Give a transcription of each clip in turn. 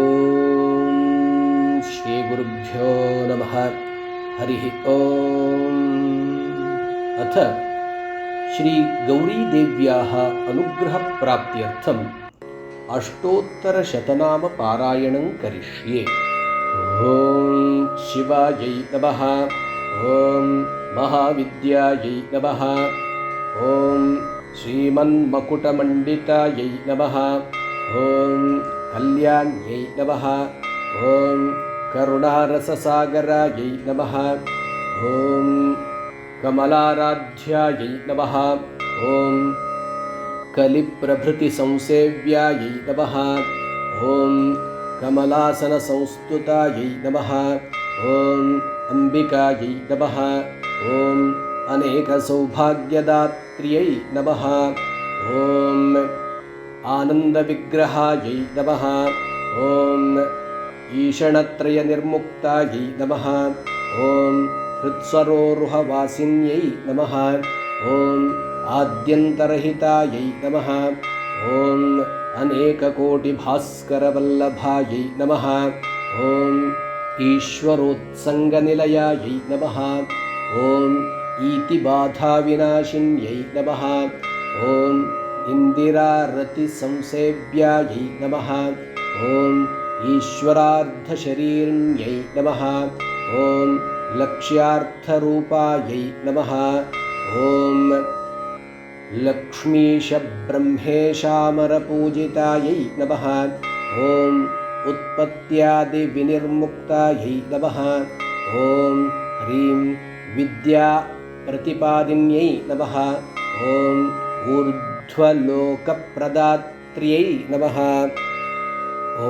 ಓಂ ಶ್ರೀ ಗುರುಭ್ಯೋ ನಮಃ. ಹರಿ ಓಂ. ಅಥ ಶ್ರೀ ಗೌರೀದೇವ್ಯಾಃ ಅನುಗ್ರಹಪ್ರಾಪ್ತ್ಯರ್ಥಂ ಅಷ್ಟೋತ್ತರಶತನಾಮ ಪಾರಾಯಣಂ ಕರಿಷ್ಯೆ. ಓಂ ಶಿವಾಯೈ ನಮಃ. ಓಂ ಮಹಾವಿದ್ಯಾಯೈ ನಮಃ. ಓಂ ಶ್ರೀಮನ್ಮಕುಟಮಂಡಿತಾಯೈ ನಮಃ. ಓಂ ಕಲ್ಯಾಣ್ಯೈ ನಮಃ. ಓಂ ಕರುಣಾರಸಸಾಗರಾಯೈ ನಮಃ. ಓಂ ಕಮಲಾರಾಧ್ಯಾಯೈ ನಮಃ. ಓಂ ಕಲಿಪ್ರಭೃತಿಸಂಸೇವ್ಯಾಯೈ ನಮಃ. ಓಂ ಕಮಲಾಸನಸಂಸ್ತುತಾಯೈ ನಮಃ. ಓಂ ಅಂಬಿಕಾಯೈ ನಮಃ. ಓಂ ಅನೇಕಸೌಭಾಗ್ಯದಾತ್ರ್ಯೈ ನಮಃ. ಓಂ ಆನಂದವಿಗ್ರಹಾಯೈ ನಮಃ. ಓಂ ಈಷಣತ್ರಯನಿರ್ಮುಕ್ತಾಯೈ ನಮಃ. ಓಂ ಹೃತ್ಸರೋರುಹವಾಸಿನ್ಯೈ ನಮಃ. ಓಂ ಆದ್ಯಂತರಹಿತಾಯೈ ನಮಃ. ಓಂ ಅನೇಕಕೋಟಿಭಾಸ್ಕರವಲ್ಲಭಾಯೈ ನಮಃ. ಓಂ ಈಶ್ವರೋತ್ಸಂಗನಿಲಯಾಯೈ ನಮಃ. ಓಂ ಈತಿಬಾಧಾವಿನಾಶಿನ್ಯೈ ನಮಃ. ಓಂ ಇಂದಿರಾರತಿಸಂಸೇವ್ಯಾಯೈ ನಮಃ. ಓಂ ಈಶ್ವರಾರ್ಧಶರೀರ್ಣ್ಯೈ ನಮಃ. ಓಂ ಲಕ್ಷ್ಯಾರ್ಥರೂಪಾಯೈ ನಮಃ. ಓಂ ಲಕ್ಷ್ಮೀಶಬ್ರಹ್ಮೇಶಾಮರಪೂಜಿತಾಯೈ ನಮಃ. ಓಂ ಉತ್ಪತ್ತ್ಯಾದಿವಿನಿರ್ಮುಕ್ತಾಯೈ ನಮಃ. ಓಂ ಹ್ರೀಂ ವಿದ್ಯಾಪ್ರತಿಪಾದಿನ್ಯೈ ನಮಃ. ಓಂ ಊರ್ಧ್ವಲೋಕಪ್ರದಾತ್ರ್ಯೈ ನಮಃ.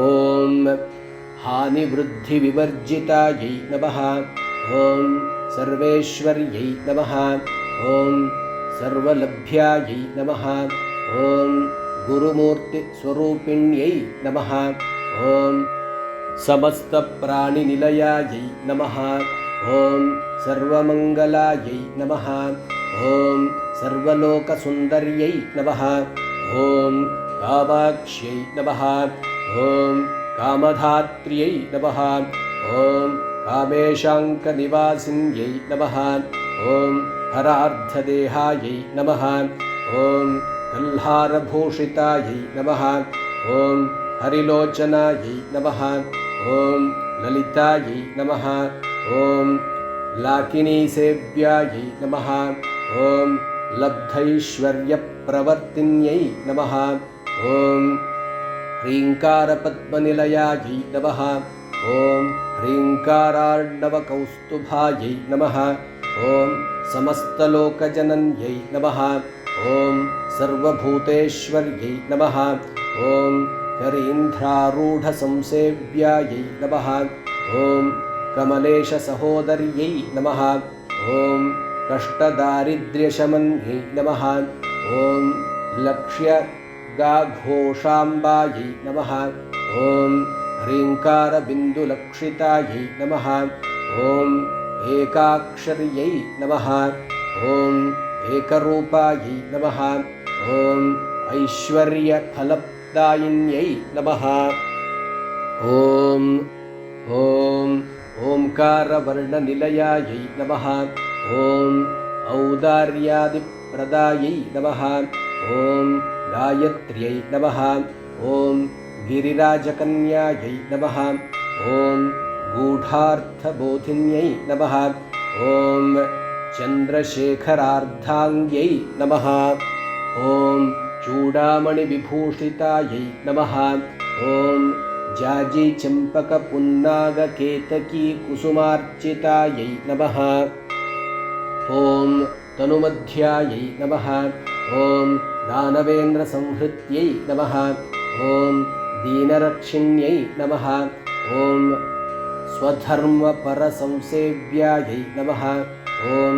ಓಂ ಹಾನಿವೃದ್ಧಿವಿವರ್ಜಿತಾಯೈ ನಮಃ. ಓಂ ಸರ್ವೇಶ್ವರ್ಯೈ ನಮಃ. ಓಂ ಸರ್ವಲಭ್ಯಾಯೈ ನಮಃ. ಓಂ ಗುರುಮೂರ್ತಿಸ್ವರೂಪಿಣ್ಯೈ ನಮಃ. ಓಂ ಸಮಸ್ತಪ್ರಾಣಿನಿಲಯಾಯೈ ನಮಃ. ಓಂ ಸರ್ವಮಂಗಲಾಯೈ ನಮಃ. ಓಂ ಸರ್ವಲೋಕಸುಂದರ್ಯೈ ನಮಃ. ಓಂ ಕಾಮಾಕ್ಷ್ಯೈ ನಮಃ. ಓಂ ಕಾಮಧಾತ್ರ್ಯೈ ನಮಃ. ಓಂ ಕಾಮೇಶಾಂಕನಿವಾಸಿನ್ಯೈ ನಮಃ. ಓಂ ಹರಾರ್ಧದೇಹಾಯೈ ನಮಃ. ಓಂ ಕಲ್ಹಾರಭೂಷಿತಾಯೈ ನಮಃ. ಓಂ ಹರಿಲೋಚನಾಯೈ ನಮಃ. ಓಂ ಲಲಿತಾಯೈ ನಮಃ. ಓಂ ಲಾಕಿನೀಸೇವ್ಯಾಯೈ ನಮಃ. ಓಂ ಲಬ್ಧೈಶ್ವರ್ಯಪ್ರವರ್ತಿನ್ಯೈ ನಮಃ. ಓಂ ಹ್ರೀಂಕಾರಪದ್ಮನಿಲಯಾಯೈ ನಮಃ. ಓಂ ಹ್ರೀಂಕಾರಾರ್ಣವಕೌಸ್ತುಭಾಯೈ ನಮಃ. ಓಂ ಸಮಸ್ತಲೋಕಜನನ್ಯೈ ನಮಃ. ಓಂ ಸರ್ವಭೂತೇಶ್ವರ್ಯೈ ನಮಃ. ಓಂ ಕರೀಂಧ್ರಾರೂಢಸಂಸೇವ್ಯಾಯೈ ನಮಃ. ಓಂ ಕಮಲೇಶಸಹೋದರ್ಯೈ ನಮಃ. ಓಂ ಕಷ್ಟದಾರಿದ್ರ್ಯಶಮನ್ಯೈ ನಮಃ. ಓಂ ಲಕ್ಷ್ಯಗಾಘೋಷಾಂಬಾಯೈ ನಮಃ. ಓಂ ಹ್ರೀಂಕಾರಬಿಂದುಲಕ್ಷಿತಾಯೈ ನಮಃ. ಓಂ ಏಕಾಕ್ಷರ್ಯೈ ನಮಃ. ಓಂ ಏಕರೂಪಾಯೈ ನಮಃ. ಓಂ ಐಶ್ವರ್ಯಫಲಪ್ರದಾಯಿನ್ಯೈ ನಮಃ. ಓಂ ಓಂ ಓಂಕಾರವರ್ಣನಿಲಯಾಯೈ ನಮಃ. ಓಂ ಔದಾರ್ಯಾದಿಪ್ರದಾಯೈ ನಮಃ. ಓಂ ಗಾಯತ್ರ್ಯೈ ನಮಃ. ಓಂ ಗಿರಿರಾಜಕನ್ಯಾಯೈ ನಮಃ. ಓಂ ಗೂಢಾರ್ಥಬೋಧಿನ್ಯೈ ನಮಃ. ಓಂ ಚಂದ್ರಶೇಖರಾರ್ಧಾಂಗ್ಯೈ ನಮಃ. ಓಂ ಚೂಡಾಮಣಿವಿಭೂಷಿತಾಯೈ ನಮಃ. ಓಂ ಜಾಜಿಚಂಪಕಪುನ್ನಾಗಕೇತಕೀಕುಸುಮಾರ್ಚಿತಾಯೈ ನಮಃ. ಓಂ ತನುಮಧ್ಯಾಯೈ ನಮಃ. ಓಂ ದಾನವೇಂದ್ರಸಂಹೃತ್ಯೈ ನಮಃ. ಓಂ ದೀನರಕ್ಷಿಣ್ಯೈ ನಮಃ. ಓಂ ಸ್ವಧರ್ಮಪರಸಂಸೇವ್ಯಾಯೈ ನಮಃ. ಓಂ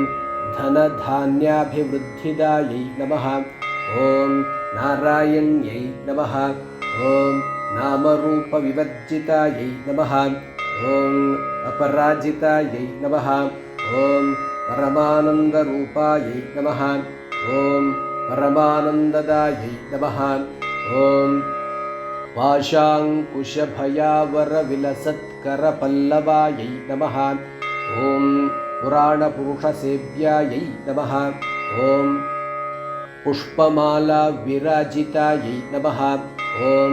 ಧನಧಾನ್ಯಾಭಿವೃದ್ಧಿದಾಯೈ ನಮಃ. ಓಂ ನಾರಾಯಣ್ಯೈ ನಮಃ. ಓಂ ನಾಮರೂಪವಿವರ್ಜಿತಾಯೈ ನಮಃ. ಓಂ ಅಪರಾಜಿತಾಯೈ ನಮಃ. ಓಂ ಪರಮಾನಂದರೂಪಾಯೈ ನಮಃ. ಓಂ ಪರಮಾನಂದದಾಯೈ ನಮಃ. ಓಂ पाशाङ्कुशभयावरविलसत्करपल्लवायै नमः। ॐ पुराणपुरुषसेव्यायै नमः। ॐ पुष्पमालाविराजितायै नमः। ॐ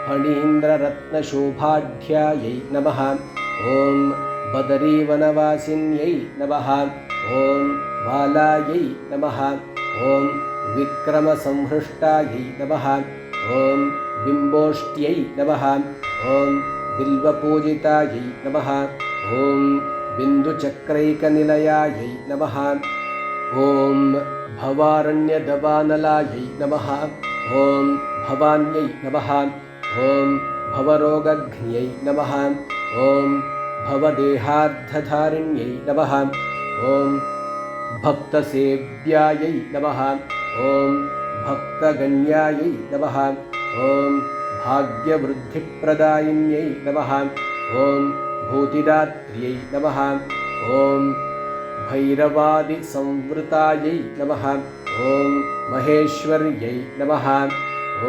फणीन्द्ररत्नशोभाढ्यायै नमः। ॐ बदरीवनवासिन्यै नमः। ॐ बालायै नमः। ॐ विक्रमसंहृष्टायै नमः। ॐ बिम्बोष्ट्यै नमः। ॐ बिल्वपूजितायै नमः। ॐ बिन्दुचक्रैकनिलयायै नमः। ॐ भवारण्यदवानलायै नमः। ॐ भवान्यै नमः। ॐ भवरोगघ्न्यै नमः। ॐ भवदेहार्धधारिण्यै नमः। ॐ भक्तसेव्यायै नमः। ॐ भक्तगण्यायै नमः। ॐ भाग्यवृद्धिप्रदायिन्यै नमः। ॐ भूतिदात्र्यै नमः। ॐ भैरवादिसंवृतायै नमः। ॐ महेश्वर्यै नमः।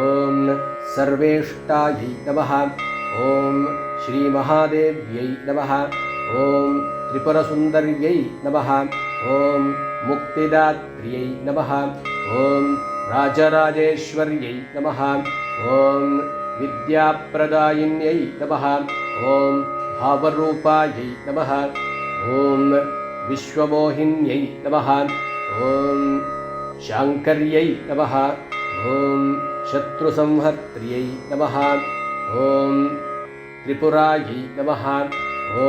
ॐ सर्वेष्टायै नमः। ॐ श्रीमहादेव्यै नमः। ॐ त्रिपुरसुन्दर्यै नमः। ॐ मुक्तिदात्र्यै नमः। ॐ राजराजेश्वर्यै नमः। ॐ विद्याप्रदायिन्यै नमः। ॐ भावरूपायै नमः। ॐ विश्वमोहिन्यै नमः। ॐ शाङ्कर्यै नमः। ॐ शत्रुसंहर्त्र्यै नमः। ॐ त्रिपुरायै नमः। ॐ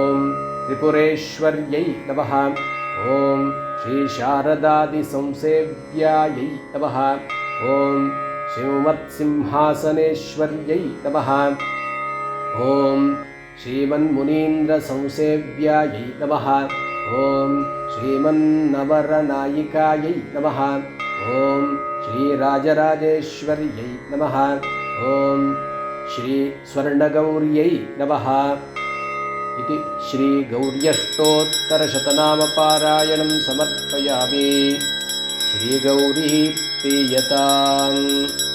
त्रिपुरेश्वर्यै नमः। ॐ श्रीशारदादिसंसेव्यायै नमः। ॐ श्रीमत्सिंहासनेश्वर्यै नमः। ॐ श्रीमन्मुनीन्द्रसंसेव्यायै नमः। ॐ श्रीमन्नवरनायिकायै नमः। ॐ श्रीराजराजेश्वर्यै नमः। ॐ श्रीस्वर्णगौर्यै नमः। इति श्रीगौर्यष्टोत्तरशतनामपारायणं समर्पयामि। श्रीगौरी प्रीयताम्।